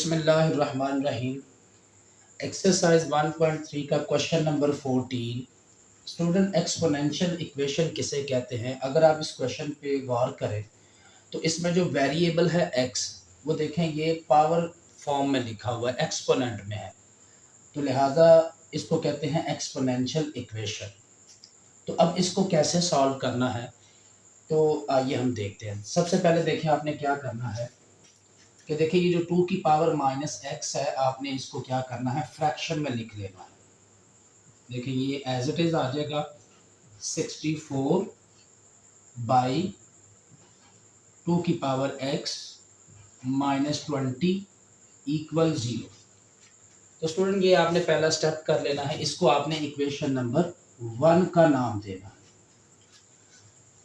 बिस्मिल्लाहिर्रहमानिर्रहीम। एक्सरसाइज 1.3 का question number 14। Student, exponential equation किसे कहते हैं? अगर आप इस क्वेश्चन पे गौर करें तो इसमें जो वेरिएबल है x, वो देखें ये पावर फॉर्म में लिखा हुआ है, एक्सपोनेंट में है, तो लिहाजा इसको कहते हैं एक्सपोनेंशियल इक्वेशन। तो अब इसको कैसे सॉल्व करना है, तो आइए हम देखते हैं। सबसे पहले देखें आपने क्या करना है कि देखिए ये जो 2 की पावर माइनस एक्स है, आपने इसको क्या करना है, फ्रैक्शन में लिख लेना है। देखिए ये एज इट इज आ जाएगा 64 बाई 2 की पावर एक्स माइनस 20 इक्वल 0। तो स्टूडेंट ये आपने पहला स्टेप कर लेना है, इसको आपने इक्वेशन नंबर 1 का नाम देना है।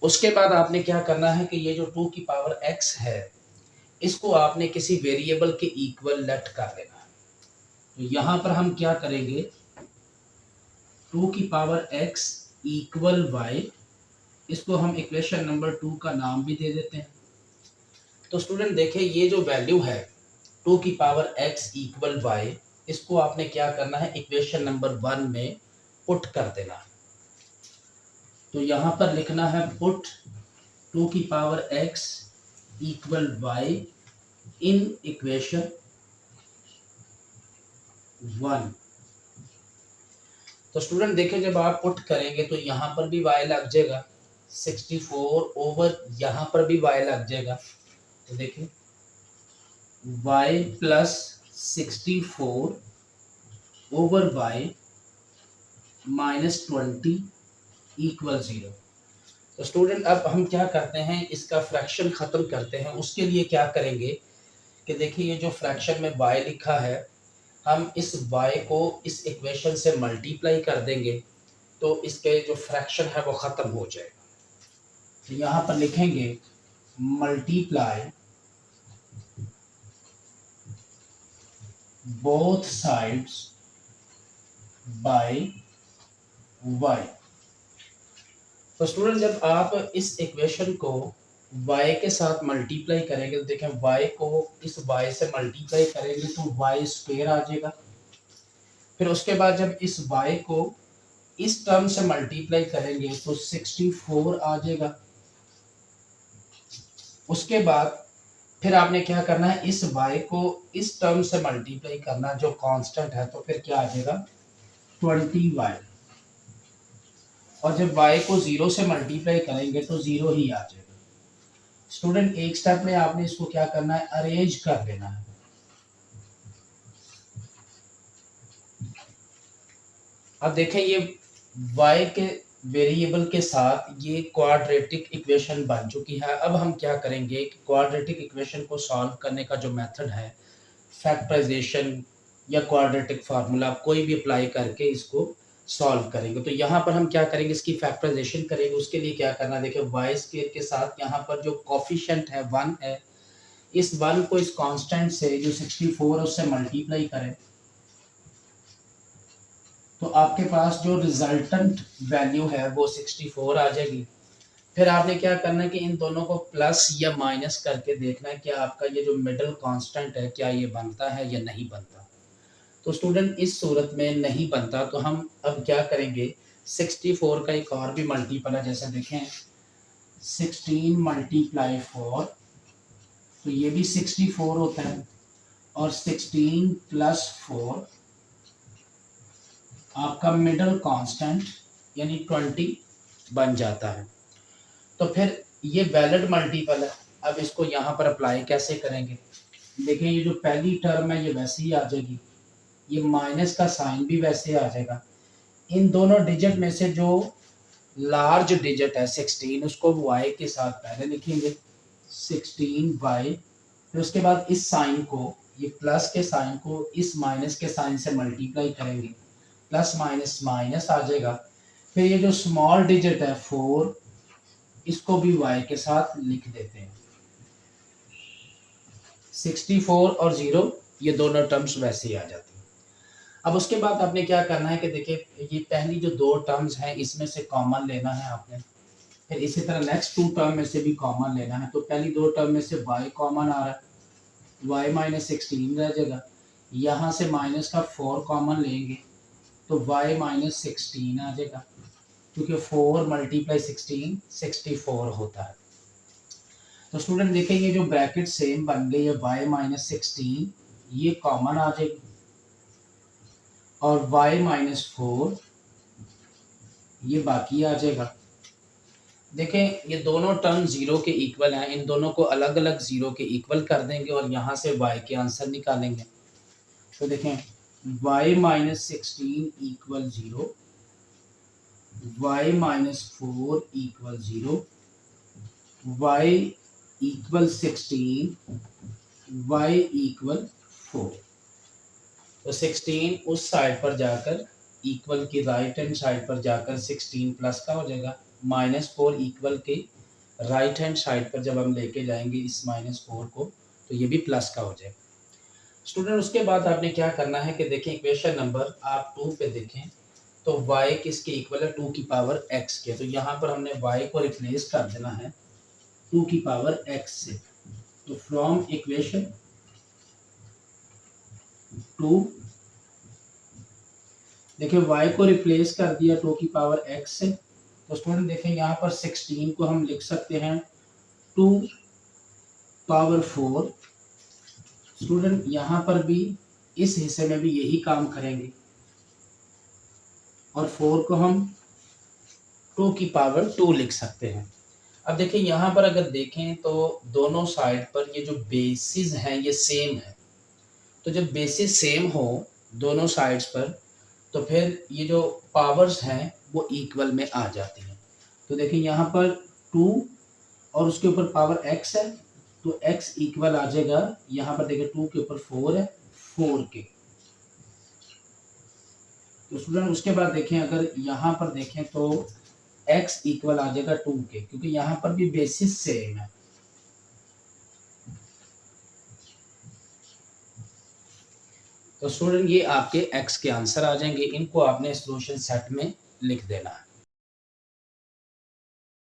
उसके बाद आपने क्या करना है कि ये जो 2 की पावर एक्स है, इसको आपने किसी वेरिएबल के इक्वल लेट कर लेना है। तो यहां पर हम क्या करेंगे, 2 की पावर x इक्वल वाई, इसको हम इक्वेशन नंबर 2 का नाम भी दे देते हैं। तो स्टूडेंट देखिए ये जो वैल्यू है 2 की पावर x इक्वल वाई, इसको आपने क्या करना है, इक्वेशन नंबर 1 में पुट कर देना है। तो यहां पर लिखना है पुट 2 की power x equal Y in equation 1। तो स्टूडेंट देखिए जब आप पुट करेंगे तो यहाँ पर भी y लग जाएगा 64 ओवर, यहाँ पर भी y लग जाएगा। तो देखिए y plus 64 over y minus 20 equal 0। तो स्टूडेंट अब हम क्या करते हैं, इसका फ्रैक्शन खत्म करते हैं। उसके लिए क्या करेंगे कि देखिए ये जो फ्रैक्शन में y लिखा है, हम इस y को इस इक्वेशन से मल्टीप्लाई कर देंगे तो इसके जो फ्रैक्शन है वो खत्म हो जाएगा। तो यहां पर लिखेंगे multiply both sides by y। तो स्टूडेंट जब आप इस इक्वेशन को y के साथ मल्टीप्लाई करेंगे तो देखें y को इस y से मल्टीप्लाई करेंगे तो y स्क्वायर आ जाएगा। फिर उसके बाद जब इस y को इस टर्म से मल्टीप्लाई करेंगे तो 64 आ जाएगा। उसके बाद फिर आपने क्या करना है, इस y को इस टर्म से मल्टीप्लाई करना जो कांस्टेंट है, तो फिर क्या आ जाएगा 20y। और जब y को 0 से मल्टीप्लाई करेंगे तो 0 ही आ जाएगा। स्टूडेंट एक स्टेप में आपने इसको क्या करना है, अरेंज कर लेना है। अब देखें ये y के वेरिएबल के साथ ये क्वाड्रेटिक इक्वेशन बन चुकी है। अब हम क्या करेंगे कि क्वाड्रेटिक इक्वेशन को सॉल्व करने का जो मेथड है, फैक्टराइजेशन या क्वाड्रेटिक फार्मूला, कोई भी अप्लाई करके इसको सॉल्व करेंगे। तो यहाँ पर हम क्या करेंगे, इसकी फैक्टराइजेशन करेंगे। उसके लिए क्या करना है, देखिए वाई स्क्वायर के साथ यहाँ पर जो कोफिशिएंट है 1 है, इस 1 को इस कांस्टेंट से जो 64 है उससे मल्टीप्लाई करें तो आपके पास जो रिजल्टेंट वैल्यू है वो 64 आ जाएगी। फिर आपने क्या करना है कि इन दोनों को प्लस या माइनस करके देखना है कि आपका ये जो मिडिल कांस्टेंट है क्या ये बनता है या नहीं बनता। तो स्टूडेंट इस सूरत में नहीं बनता तो हम अब क्या करेंगे, 64 का एक और भी मल्टीपल है, जैसे देखें 16 मल्टीप्लाई 4, तो ये भी 64 होता है, और 16 प्लस 4 आपका मिडिल कांस्टेंट यानी 20 बन जाता है। तो फिर ये वैलिड मल्टीपल है। अब इसको यहाँ पर अप्लाई कैसे करेंगे, देखिए ये जो पहली टर्म है ये वैसे ही आ जाएगी, ये माइनस का साइन भी वैसे आ जाएगा। इन दोनों डिजिट में से जो लार्ज डिजिट है 16, उसको y के साथ पहले लिखेंगे 16y, फिर उसके बाद इस साइन को, ये प्लस के साइन को इस माइनस के साइन से मल्टीप्लाई करेंगे, प्लस माइनस माइनस आ जाएगा। फिर ये जो स्मॉल डिजिट है 4, इसको भी y के साथ लिख देते हैं। 64 और 0 ये दोनों टर्म्स वैसे ही आ जाती हैं। अब उसके बाद आपने क्या करना है कि देखिए ये पहली जो दो टर्म्स हैं इसमें से कॉमन लेना है आपने, फिर इसी तरह नेक्स्ट टू टर्म में से भी कॉमन लेना है। तो पहली दो टर्म में से y कॉमन आ रहा है, y माइनस 16 रह जाएगा। यहाँ से माइनस का 4 कॉमन लेंगे तो y माइनस 16 आ जाएगा, क्योंकि 4 मल्टीप्लाई 16 64 होता है। तो स्टूडेंट देखेंगे जो ब्रैकेट सेम बन गई है y माइनस 16 ये कॉमन आ जाएगी और y माइनस 4 ये बाकी आ जाएगा। देखें ये दोनों टर्म जीरो के इक्वल हैं, इन दोनों को अलग अलग जीरो के इक्वल कर देंगे और यहाँ से y के आंसर निकालेंगे। तो देखें y minus 16 equal 0, y minus 4 equal 0, y equal 16, y equal 4। तो 16 उस साइड पर जाकर इक्वल की राइट हैंड साइड पर जाकर 16 प्लस का हो जाएगा, माइनस 4 इक्वल के राइट हैंड साइड पर जब हम लेके जाएंगे इस माइनस 4 को तो ये भी प्लस का हो जाएगा। स्टूडेंट उसके बाद आपने क्या करना है कि देखें इक्वेशन नंबर आप 2 पे देखें तो y किसके इक्वल है 2 की पावर x के, तो यहाँ पर हमने y को रिप्लेस कर देना है 2 की पावर x से। तो फ्रॉम इक्वेशन 2 देखिए y को रिप्लेस कर दिया 2 की पावर x से, तो स्टूडेंट देखें यहाँ पर 16 को हम लिख सकते हैं 2 पावर 4। स्टूडेंट यहाँ पर भी इस हिस्से में भी यही काम करेंगे और 4 को हम 2 की पावर 2 लिख सकते हैं। अब देखिए यहाँ पर अगर देखें तो दोनों साइड पर ये जो बेसिस हैं ये सेम है, तो जब बेसिस सेम हो दोनों साइड्स पर तो फिर ये जो पावर्स हैं वो इक्वल में आ जाती हैं। तो देखिए यहाँ पर 2 और उसके ऊपर पावर x है तो x इक्वल आ जाएगा, यहाँ पर देखिए 2 के ऊपर 4 है 4 के। तो स्टूडेंट उसके बाद देखें अगर यहाँ पर देखें तो x इक्वल आ जाएगा 2 के, क्योंकि यहाँ पर भी बेसिस सेम है। तो स्टूडेंट ये आपके x के आंसर आ जाएंगे, इनको आपने सॉल्यूशन सेट में लिख देना है।